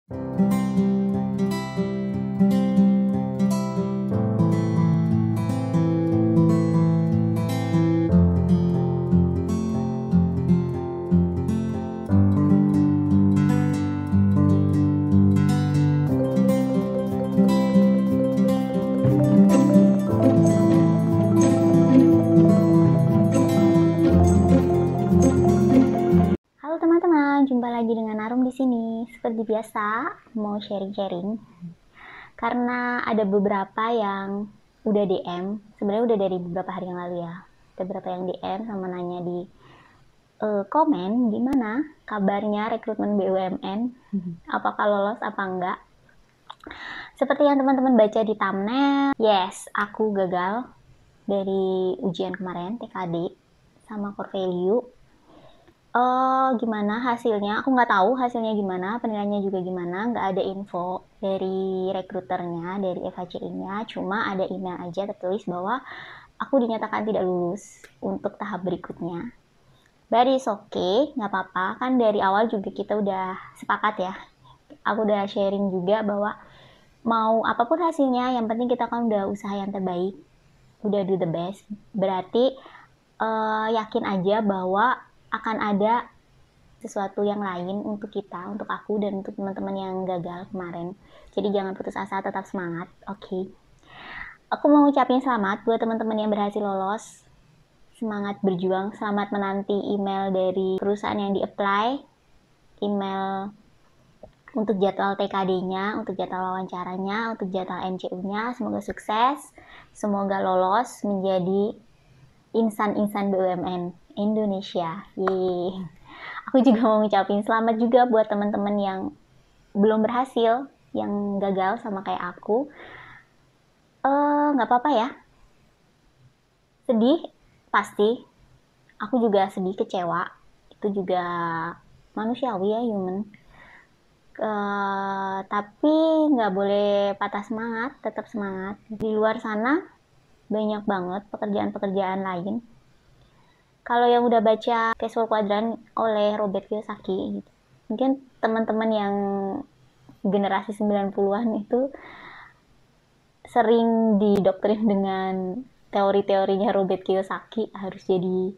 Halo teman-teman, jumpa lagi dengan Arum di sini. Seperti biasa, mau sharing-sharing. Karena ada beberapa yang udah DM, sebenarnya udah dari beberapa hari yang lalu ya. Ada beberapa yang DM sama nanya di komen, gimana kabarnya rekrutmen BUMN? Apakah lolos apa enggak? Seperti yang teman-teman baca di thumbnail, yes, aku gagal dari ujian kemarin, TKD, sama core value. Gimana hasilnya? Aku nggak tahu hasilnya gimana, penilaiannya juga gimana, nggak ada info dari rekruternya, dari FHCI-nya, cuma ada email aja tertulis bahwa aku dinyatakan tidak lulus untuk tahap berikutnya. But it's okay, nggak apa-apa, kan dari awal juga kita udah sepakat ya. Aku udah sharing juga bahwa mau apapun hasilnya, yang penting kita kan udah usaha yang terbaik, udah do the best. Berarti yakin aja bahwa akan ada sesuatu yang lain untuk kita, untuk aku dan untuk teman-teman yang gagal kemarin. Jadi jangan putus asa, tetap semangat. Oke. Aku mau ucapin selamat buat teman-teman yang berhasil lolos. Semangat berjuang, selamat menanti email dari perusahaan yang di-apply, email untuk jadwal TKD-nya, untuk jadwal wawancaranya, untuk jadwal MCU-nya. Semoga sukses, semoga lolos menjadi insan-insan BUMN Indonesia. Yeay. Aku juga mau ngucapin selamat juga buat teman-teman yang belum berhasil, yang gagal sama kayak aku. Nggak apa-apa ya. Sedih, pasti. Aku juga sedih, kecewa. Itu juga manusiawi ya, human. Tapi nggak boleh patah semangat, tetap semangat. Di luar sana banyak banget pekerjaan-pekerjaan lain. Kalau yang udah baca Casual Quadrant oleh Robert Kiyosaki, gitu, mungkin teman-teman yang generasi 90-an itu sering didoktrin dengan teori-teorinya Robert Kiyosaki, harus jadi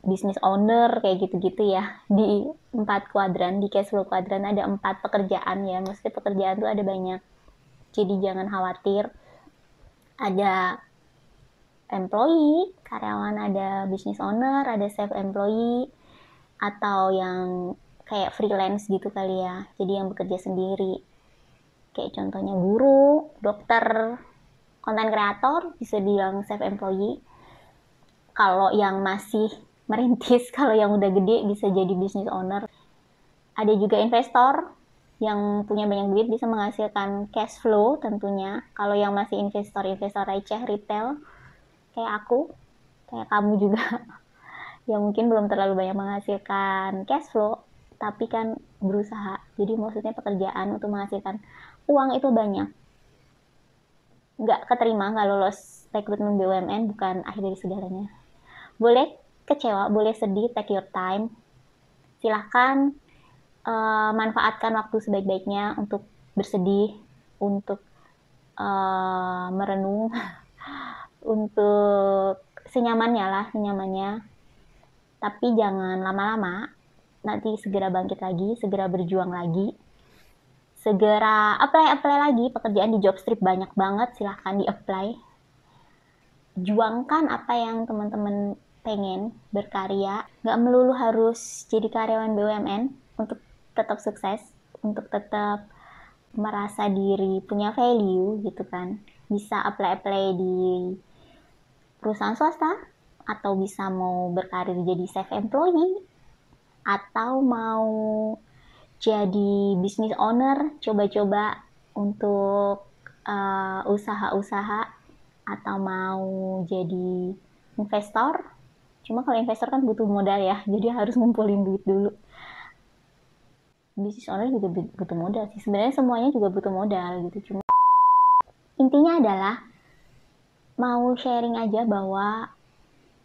business owner kayak gitu-gitu ya. Di 4 kuadran, di Cashflow Quadrant ada 4 pekerjaan ya, maksudnya pekerjaan tuh ada banyak, jadi jangan khawatir. Ada employee, karyawan, ada business owner, ada self employee, atau yang kayak freelance gitu kali ya, jadi yang bekerja sendiri, kayak contohnya guru, dokter, konten kreator, bisa bilang self employee. Kalau yang masih merintis, kalau yang udah gede bisa jadi business owner. Ada juga investor yang punya banyak duit, bisa menghasilkan cash flow tentunya. Kalau yang masih investor receh retail kayak aku, kayak kamu juga, yang mungkin belum terlalu banyak menghasilkan cash flow, tapi kan berusaha. Jadi maksudnya pekerjaan untuk menghasilkan uang itu banyak. Nggak keterima, nggak lolos rekrutmen BUMN bukan akhir dari segalanya. Boleh kecewa, boleh sedih, take your time. Silahkan manfaatkan waktu sebaik-baiknya untuk bersedih, untuk merenung, untuk senyamannya. Tapi jangan lama-lama, nanti segera bangkit lagi, segera berjuang lagi, segera apply lagi. Pekerjaan di Jobstreet banyak banget, silahkan di-apply. Juangkan apa yang teman-teman pengen, berkarya. Nggak melulu harus jadi karyawan BUMN untuk tetap sukses, untuk tetap merasa diri punya value gitu kan. Bisa apply di perusahaan swasta, atau bisa mau berkarir jadi self employee, atau mau jadi business owner, coba-coba untuk usaha-usaha, atau mau jadi investor. Cuma kalau investor kan butuh modal ya, jadi harus ngumpulin duit dulu. Business owner juga butuh modal sih, sebenarnya semuanya juga butuh modal gitu. Cuma intinya adalah mau sharing aja bahwa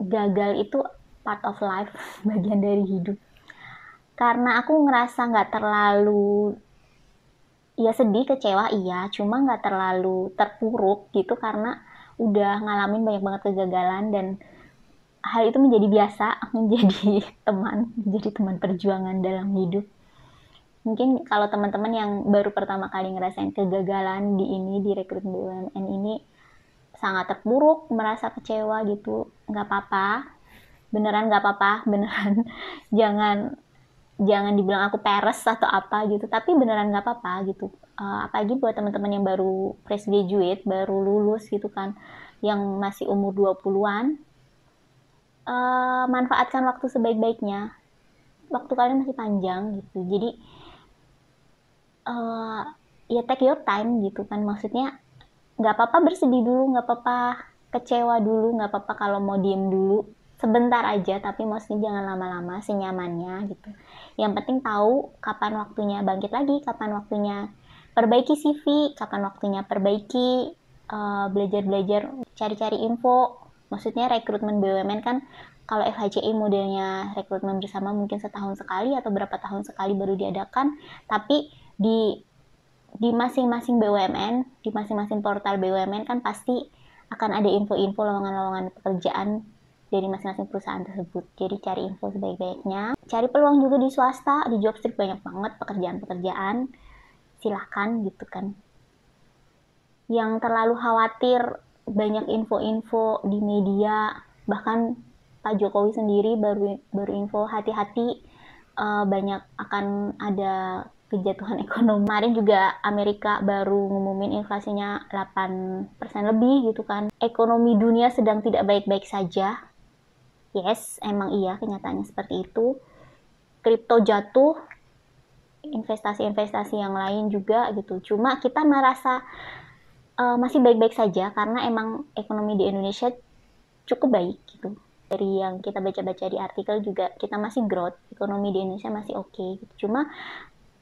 gagal itu part of life, bagian dari hidup. Karena aku ngerasa nggak terlalu ya sedih, kecewa iya, cuma nggak terlalu terpuruk gitu karena udah ngalamin banyak banget kegagalan dan hal itu menjadi biasa, menjadi teman perjuangan dalam hidup. Mungkin kalau teman-teman yang baru pertama kali ngerasain kegagalan di rekrutmen BUMN ini sangat terpuruk, merasa kecewa gitu, nggak apa-apa, beneran nggak apa-apa, beneran jangan jangan dibilang aku peres atau apa gitu, tapi beneran nggak apa-apa gitu. Apalagi buat teman-teman yang baru fresh graduate, baru lulus gitu kan, yang masih umur 20-an, manfaatkan waktu sebaik-baiknya. Waktu kalian masih panjang gitu. Jadi ya take your time gitu kan, maksudnya nggak apa-apa bersedih dulu, nggak apa-apa kecewa dulu, nggak apa-apa kalau mau diem dulu sebentar aja, tapi maksudnya jangan lama-lama, senyamannya gitu. Yang penting tahu kapan waktunya bangkit lagi, kapan waktunya perbaiki CV, kapan waktunya perbaiki, belajar-belajar, cari-cari info. Maksudnya rekrutmen BUMN kan kalau FHCI modelnya rekrutmen bersama mungkin setahun sekali atau berapa tahun sekali baru diadakan, tapi di masing-masing BUMN, di masing-masing portal BUMN kan pasti akan ada info-info lowongan-lowongan pekerjaan dari masing-masing perusahaan tersebut. Jadi cari info sebaik-baiknya. Cari peluang juga di swasta, di Jobstreet banyak banget pekerjaan-pekerjaan. Silahkan gitu kan. Yang terlalu khawatir banyak info-info di media, bahkan Pak Jokowi sendiri baru info hati-hati, banyak akan ada kejatuhan ekonomi. Kemarin juga Amerika baru ngumumin inflasinya 8% lebih gitu kan. Ekonomi dunia sedang tidak baik-baik saja. Yes, emang iya kenyataannya seperti itu. Kripto jatuh, investasi-investasi yang lain juga gitu. Cuma kita merasa masih baik-baik saja karena emang ekonomi di Indonesia cukup baik gitu. Dari yang kita baca-baca di artikel juga kita masih growth, ekonomi di Indonesia masih oke gitu. Cuma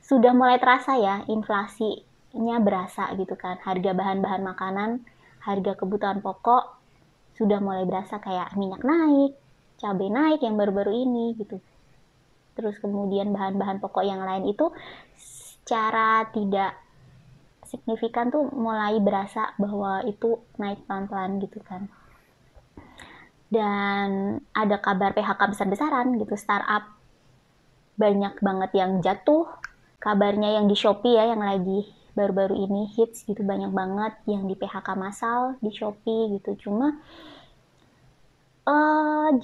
sudah mulai terasa ya inflasinya berasa gitu kan, harga bahan-bahan makanan, harga kebutuhan pokok sudah mulai berasa, kayak minyak naik, cabai naik yang baru-baru ini gitu. Terus kemudian bahan-bahan pokok yang lain itu secara tidak signifikan tuh mulai berasa bahwa itu naik pelan-pelan gitu kan. Dan ada kabar PHK besar-besaran gitu, startup banyak banget yang jatuh. Kabarnya yang di Shopee ya, yang lagi baru-baru ini hits gitu, banyak banget yang di PHK massal di Shopee gitu. Cuma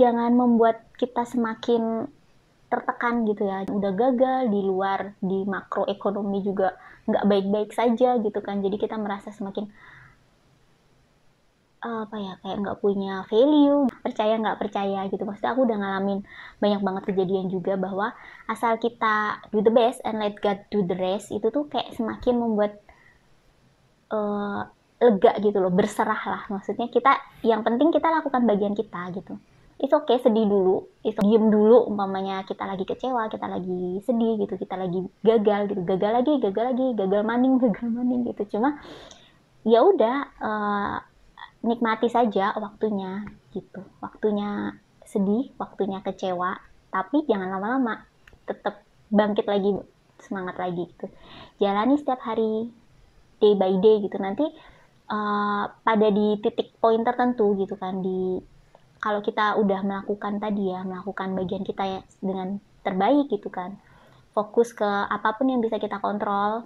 jangan membuat kita semakin tertekan gitu ya. Udah gagal di luar, di makroekonomi juga nggak baik-baik saja gitu kan. Jadi kita merasa semakin apa ya, kayak nggak punya value, percaya nggak percaya gitu. Maksudnya aku udah ngalamin banyak banget kejadian juga bahwa asal kita do the best and let God do the rest, itu tuh kayak semakin membuat lega gitu loh, berserah lah. Maksudnya kita, yang penting kita lakukan bagian kita gitu. It's okay sedih dulu, diem dulu, umpamanya kita lagi kecewa, kita lagi sedih gitu, kita lagi gagal gitu, gagal maning gitu. Cuma ya udah, nikmati saja waktunya gitu, waktunya sedih, waktunya kecewa, tapi jangan lama-lama, tetap bangkit lagi, semangat lagi gitu, jalani setiap hari, day by day gitu. Nanti pada di titik poin tertentu gitu kan, di kalau kita udah melakukan tadi ya, melakukan bagian kita ya dengan terbaik gitu kan, fokus ke apapun yang bisa kita kontrol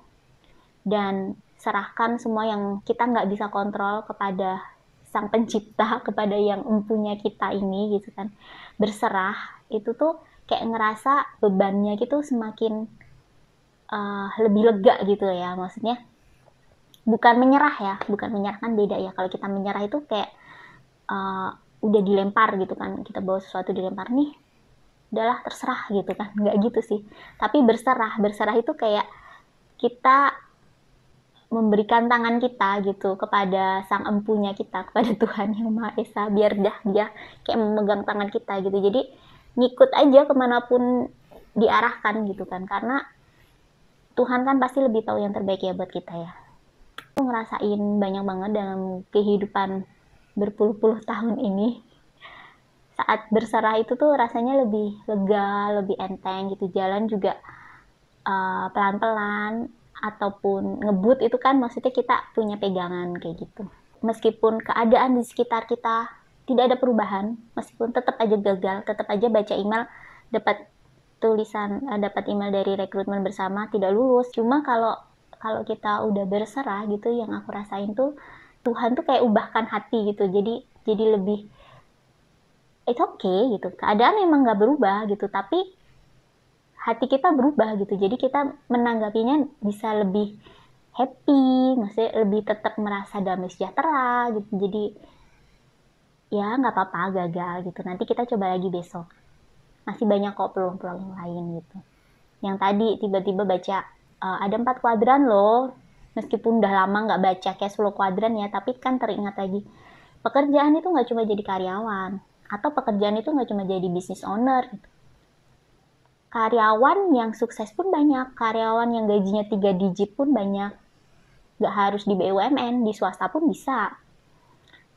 dan serahkan semua yang kita nggak bisa kontrol kepada sang pencipta, kepada yang empunya kita ini gitu kan. Berserah itu tuh kayak ngerasa bebannya gitu semakin lebih lega gitu ya. Maksudnya bukan menyerah ya, bukan menyerah, kan beda ya. Kalau kita menyerah itu kayak udah dilempar gitu kan, kita bawa sesuatu dilempar nih, udahlah terserah gitu kan, nggak gitu sih. Tapi berserah itu kayak kita memberikan tangan kita gitu kepada sang empunya kita, kepada Tuhan yang Maha Esa, biar dah dia kayak memegang tangan kita gitu. Jadi ngikut aja kemanapun diarahkan gitu kan, karena Tuhan kan pasti lebih tahu yang terbaik ya buat kita ya. Aku ngerasain banyak banget dalam kehidupan berpuluh-puluh tahun ini, saat berserah itu tuh rasanya lebih lega, lebih enteng gitu. Jalan juga pelan-pelan, ataupun ngebut itu kan maksudnya kita punya pegangan kayak gitu. Meskipun keadaan di sekitar kita tidak ada perubahan, meskipun tetap aja gagal, tetap aja baca email dapat tulisan dapat email dari rekrutmen bersama tidak lulus. Cuma kalau kita udah berserah gitu, yang aku rasain tuh Tuhan tuh kayak ubahkan hati gitu. Jadi lebih it's okay gitu. Keadaan emang nggak berubah gitu, tapi hati kita berubah gitu. Jadi kita menanggapinya bisa lebih happy, maksudnya lebih tetap merasa damai sejahtera gitu. Jadi ya nggak apa-apa gagal gitu. Nanti kita coba lagi besok. Masih banyak kok peluang-peluang yang lain gitu. Yang tadi tiba-tiba baca ada 4 kuadran loh. Meskipun udah lama nggak baca cash flow kuadran ya, tapi kan teringat lagi. Pekerjaan itu nggak cuma jadi karyawan. Atau pekerjaan itu nggak cuma jadi business owner gitu. Karyawan yang sukses pun banyak. Karyawan yang gajinya 3 digit pun banyak. Nggak harus di BUMN, di swasta pun bisa.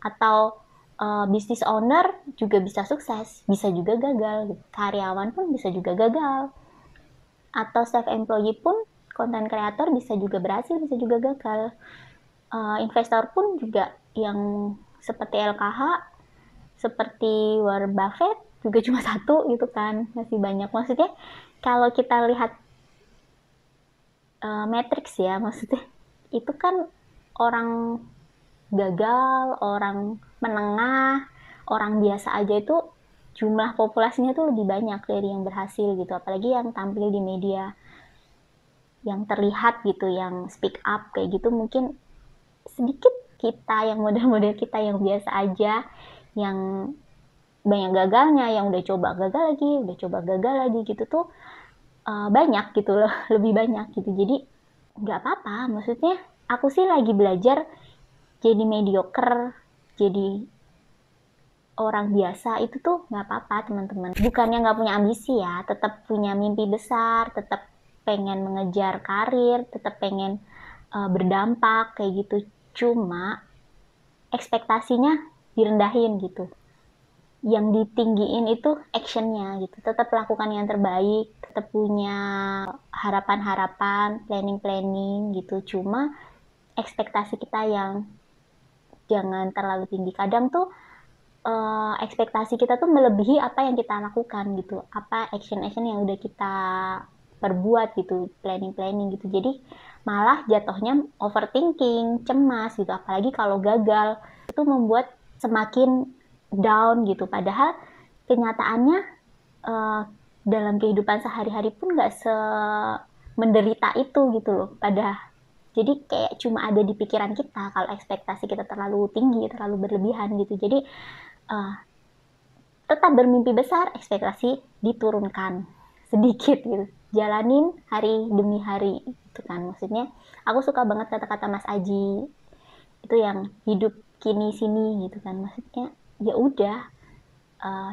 Atau business owner juga bisa sukses, bisa juga gagal. Karyawan pun bisa juga gagal. Atau self-employee pun, content creator bisa juga berhasil, bisa juga gagal. Investor pun juga yang seperti LKH, seperti Warren Buffett, juga cuma satu gitu kan, masih banyak. Maksudnya kalau kita lihat matrix ya, maksudnya itu kan orang gagal, orang menengah, orang biasa aja itu jumlah populasinya tuh lebih banyak dari yang berhasil gitu, apalagi yang tampil di media, yang terlihat gitu, yang speak up kayak gitu. Mungkin sedikit kita yang model-model kita yang biasa aja, yang banyak gagalnya, yang udah coba gagal lagi, udah coba gagal lagi gitu tuh banyak gitu loh, lebih banyak gitu. Jadi nggak apa-apa, maksudnya aku sih lagi belajar jadi mediocre, jadi orang biasa itu tuh nggak apa-apa teman-teman. Bukannya nggak punya ambisi ya, tetap punya mimpi besar, tetap pengen mengejar karir, tetap pengen berdampak kayak gitu. Cuma ekspektasinya direndahin gitu. Yang ditinggiin itu actionnya gitu. Tetap lakukan yang terbaik, tetap punya harapan-harapan, planning-planning gitu. Cuma ekspektasi kita yang jangan terlalu tinggi. Kadang tuh ekspektasi kita tuh melebihi apa yang kita lakukan gitu, apa action yang udah kita perbuat gitu, planning gitu. Jadi malah jatuhnya overthinking, cemas gitu, apalagi kalau gagal. Itu membuat semakin down gitu, padahal kenyataannya dalam kehidupan sehari-hari pun nggak menderita itu gitu loh. Jadi kayak cuma ada di pikiran kita kalau ekspektasi kita terlalu tinggi, terlalu berlebihan gitu. Jadi tetap bermimpi besar, ekspektasi diturunkan sedikit gitu. Jalanin hari demi hari itu kan. Maksudnya aku suka banget kata-kata Mas Aji itu yang hidup kini sini gitu kan. Maksudnya ya udah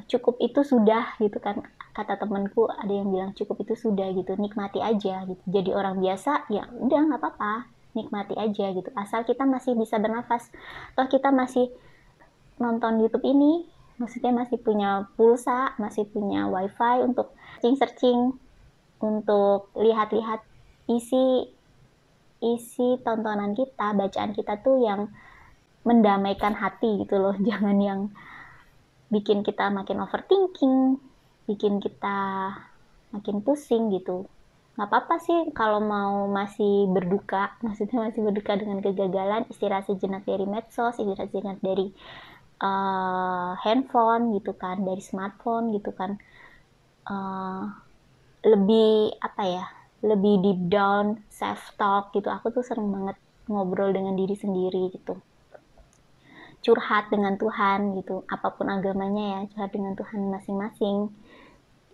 cukup itu sudah gitu kan. Kata temanku ada yang bilang cukup itu sudah gitu, nikmati aja gitu. Jadi orang biasa ya udah nggak apa-apa, nikmati aja gitu. Asal kita masih bisa bernafas, toh kita masih nonton YouTube ini, maksudnya masih punya pulsa, masih punya wifi untuk searching, untuk lihat-lihat isi tontonan kita, bacaan kita tuh yang mendamaikan hati gitu loh. Jangan yang bikin kita makin overthinking, bikin kita makin pusing gitu. Nggak apa-apa sih kalau mau masih berduka, maksudnya masih berduka dengan kegagalan, istirahat sejenak dari medsos, istirahat sejenak dari handphone gitu kan, dari smartphone gitu kan. Lebih apa ya, lebih deep down, self talk gitu. Aku tuh sering banget ngobrol dengan diri sendiri gitu, curhat dengan Tuhan gitu, apapun agamanya ya, curhat dengan Tuhan masing-masing.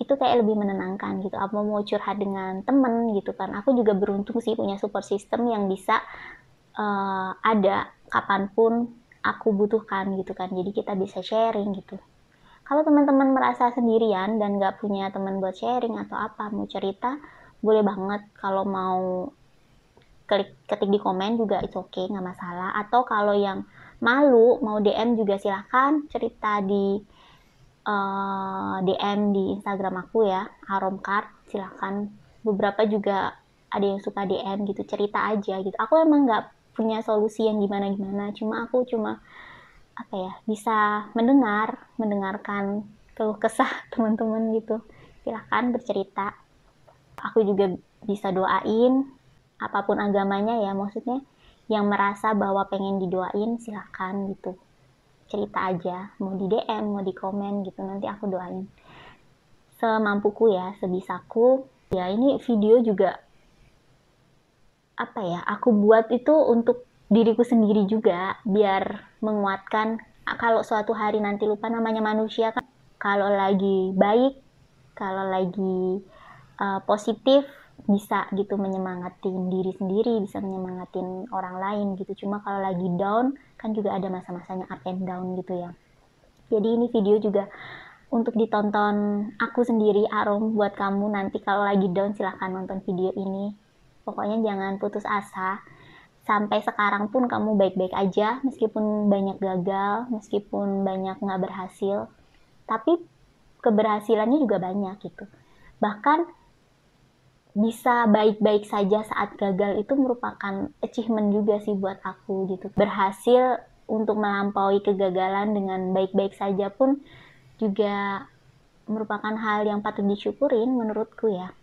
Itu kayak lebih menenangkan gitu. Apa mau curhat dengan temen gitu kan, aku juga beruntung sih punya support system yang bisa ada kapanpun aku butuhkan gitu kan. Jadi kita bisa sharing gitu. Kalau teman-teman merasa sendirian dan gak punya teman buat sharing atau apa, mau cerita, boleh banget. Kalau mau ketik di komen juga itu oke, gak masalah. Atau kalau yang malu mau DM juga silahkan cerita di DM di Instagram aku ya, Aromcard, silahkan. Beberapa juga ada yang suka DM gitu, cerita aja gitu. Aku emang nggak punya solusi yang gimana-gimana, aku cuma apa ya, bisa mendengarkan keluh kesah teman-teman gitu. Silahkan bercerita. Aku juga bisa doain, apapun agamanya ya, maksudnya yang merasa bahwa pengen didoain silahkan gitu. Cerita aja, mau di DM, mau di komen gitu, nanti aku doain. Semampuku ya, sebisaku. Ya ini video juga apa ya, aku buat itu untuk diriku sendiri juga, biar menguatkan kalau suatu hari nanti lupa, namanya manusia kan, kalau lagi baik, kalau lagi positif, bisa gitu menyemangatin diri sendiri, bisa menyemangatin orang lain gitu. Cuma kalau lagi down kan juga ada masa-masanya up and down gitu ya. Jadi ini video juga untuk ditonton aku sendiri, Arum, buat kamu nanti kalau lagi down silahkan nonton video ini. Pokoknya jangan putus asa. Sampai sekarang pun kamu baik-baik aja, meskipun banyak gagal, meskipun banyak nggak berhasil. Tapi keberhasilannya juga banyak gitu. Bahkan bisa baik-baik saja saat gagal itu merupakan achievement juga sih buat aku gitu. Berhasil untuk melampaui kegagalan dengan baik-baik saja pun juga merupakan hal yang patut disyukurin menurutku ya.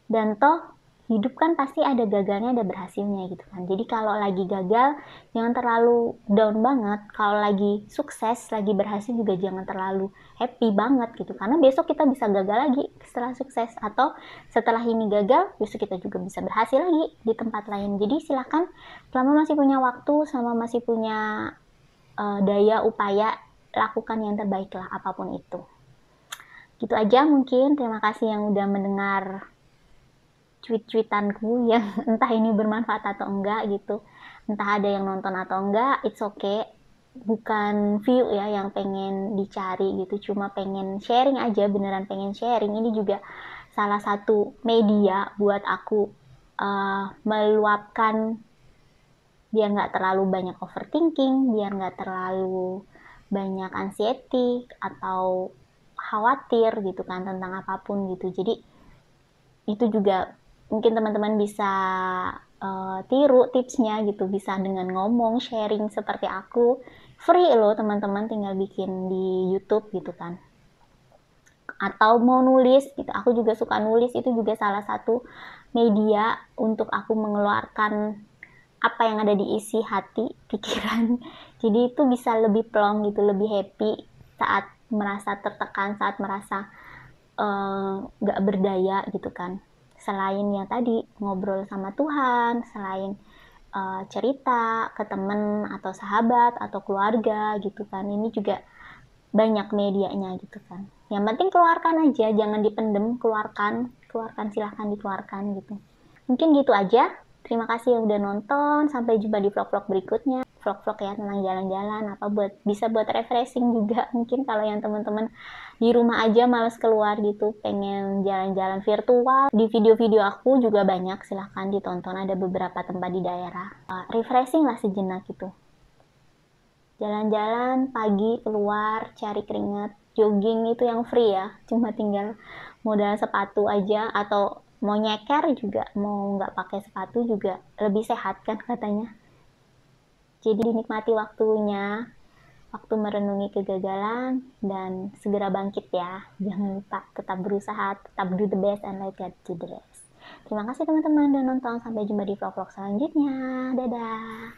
Dan toh hidup kan pasti ada gagalnya, ada berhasilnya gitu kan. Jadi kalau lagi gagal jangan terlalu down banget, kalau lagi sukses, lagi berhasil juga jangan terlalu happy banget gitu, karena besok kita bisa gagal lagi setelah sukses, atau setelah ini gagal besok kita juga bisa berhasil lagi di tempat lain. Jadi silakan, selama masih punya waktu, selama masih punya daya upaya, lakukan yang terbaik lah apapun itu. Gitu aja mungkin, terima kasih yang udah mendengar tweet-tweetanku yang entah ini bermanfaat atau enggak gitu, entah ada yang nonton atau enggak, it's okay. Bukan view ya yang pengen dicari gitu, cuma pengen sharing aja, beneran pengen sharing. Ini juga salah satu media buat aku meluapkan, biar nggak terlalu banyak overthinking, biar nggak terlalu banyak anxiety atau khawatir gitu kan tentang apapun gitu. Jadi itu juga mungkin teman-teman bisa tiru tipsnya gitu, bisa dengan ngomong, sharing seperti aku. Free loh teman-teman, tinggal bikin di YouTube gitu kan. Atau mau nulis gitu, aku juga suka nulis, itu juga salah satu media untuk aku mengeluarkan apa yang ada di isi hati, pikiran. Jadi itu bisa lebih plong gitu, lebih happy saat merasa tertekan, saat merasa gak berdaya gitu kan. Selain yang tadi ngobrol sama Tuhan, selain cerita ke temen atau sahabat atau keluarga gitu kan, ini juga banyak medianya gitu kan. Yang penting keluarkan aja, jangan dipendem, keluarkan silahkan dikeluarkan gitu. Mungkin gitu aja. Terima kasih yang udah nonton, sampai jumpa di vlog-vlog berikutnya. Vlog-vlog ya tentang jalan-jalan, apa bisa buat refreshing juga. Mungkin kalau yang teman-teman di rumah aja males keluar gitu, pengen jalan-jalan virtual, di video-video aku juga banyak, silahkan ditonton, ada beberapa tempat di daerah. Refreshing lah sejenak gitu. Jalan-jalan pagi, keluar cari keringat, jogging itu yang free ya, cuma tinggal modal sepatu aja, atau mau nyeker juga, mau nggak pakai sepatu juga lebih sehat kan katanya. Jadi dinikmati waktunya, waktu merenungi kegagalan, dan segera bangkit ya. Jangan lupa tetap berusaha, tetap do the best and let God do the rest. Terima kasih teman-teman udah nonton, sampai jumpa di vlog-vlog selanjutnya. Dadah.